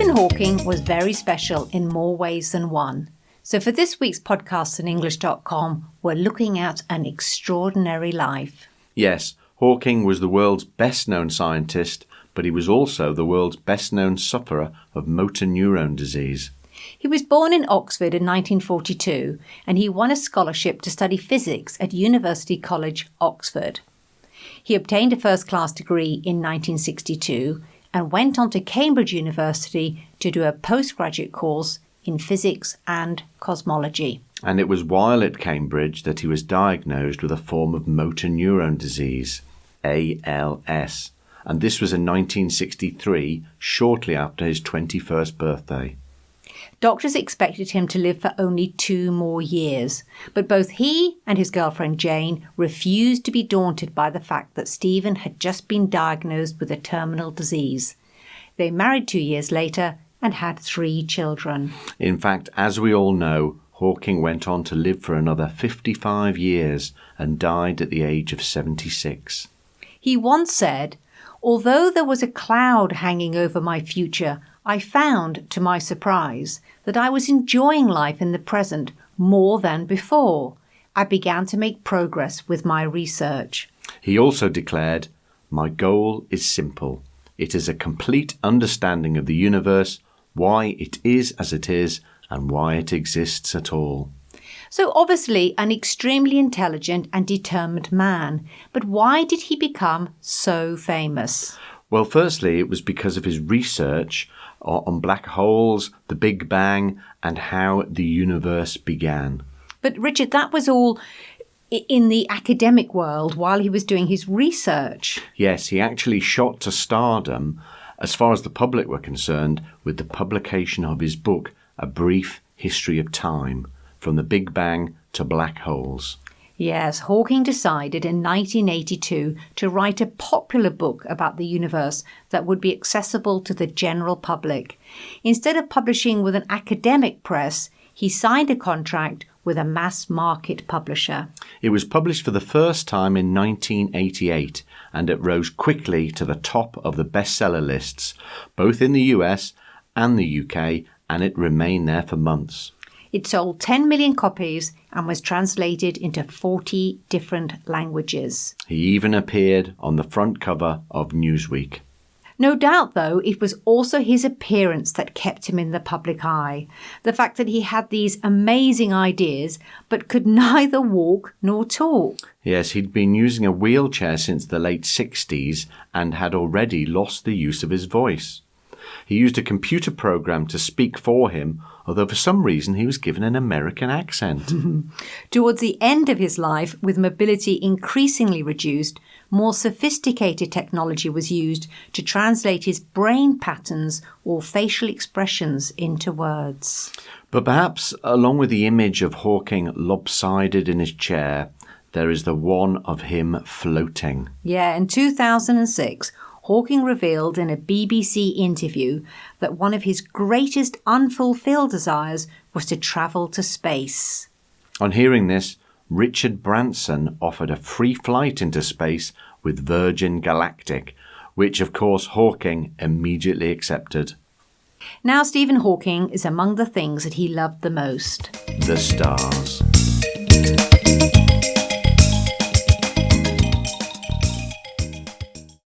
Stephen Hawking was very special in more ways than one. So for this week's podcast on English.com, we're looking at an extraordinary life. Yes, Hawking was the world's best-known scientist, but he was also the world's best-known sufferer of motor neuron disease. He was born in Oxford in 1942, and he won a scholarship to study physics at University College, Oxford. He obtained a first-class degree in 1962 and went on to Cambridge University to do a postgraduate course in physics and cosmology. And it was while at Cambridge that he was diagnosed with a form of motor neuron disease, ALS, and this was in 1963, shortly after his 21st birthday. Doctors expected him to live for only 2 more years, but both he and his girlfriend Jane refused to be daunted by the fact that Stephen had just been diagnosed with a terminal disease. They married 2 years later and had 3 children. In fact, as we all know, Hawking went on to live for another 55 years and died at the age of 76. He once said, "Although there was a cloud hanging over my future, I found, to my surprise, that I was enjoying life in the present more than before. I began to make progress with my research." He also declared, "My goal is simple. It is a complete understanding of the universe, why it is as it is, and why it exists at all." So obviously an extremely intelligent and determined man. But why did he become so famous? Well, firstly, it was because of his research on black holes, the Big Bang, and how the universe began. But Richard, that was all in the academic world while he was doing his research. Yes, he actually shot to stardom, as far as the public were concerned, with the publication of his book, A Brief History of Time, From the Big Bang to Black Holes. Yes, Hawking decided in 1982 to write a popular book about the universe that would be accessible to the general public. Instead of publishing with an academic press, he signed a contract with a mass-market publisher. It was published for the first time in 1988, and it rose quickly to the top of the bestseller lists, both in the US and the UK, and it remained there for months. It sold 10 million copies and was translated into 40 different languages. He even appeared on the front cover of Newsweek. No doubt, though, it was also his appearance that kept him in the public eye. The fact that he had these amazing ideas but could neither walk nor talk. Yes, he'd been using a wheelchair since the late 60s and had already lost the use of his voice. He used a computer program to speak for him, although for some reason he was given an American accent. Towards the end of his life, with mobility increasingly reduced, more sophisticated technology was used to translate his brain patterns or facial expressions into words. But perhaps, along with the image of Hawking lopsided in his chair, there is the one of him floating. Yeah, in 2006, Hawking revealed in a BBC interview that one of his greatest unfulfilled desires was to travel to space. On hearing this, Richard Branson offered a free flight into space with Virgin Galactic, which of course Hawking immediately accepted. Now Stephen Hawking is among the things that he loved the most. The stars.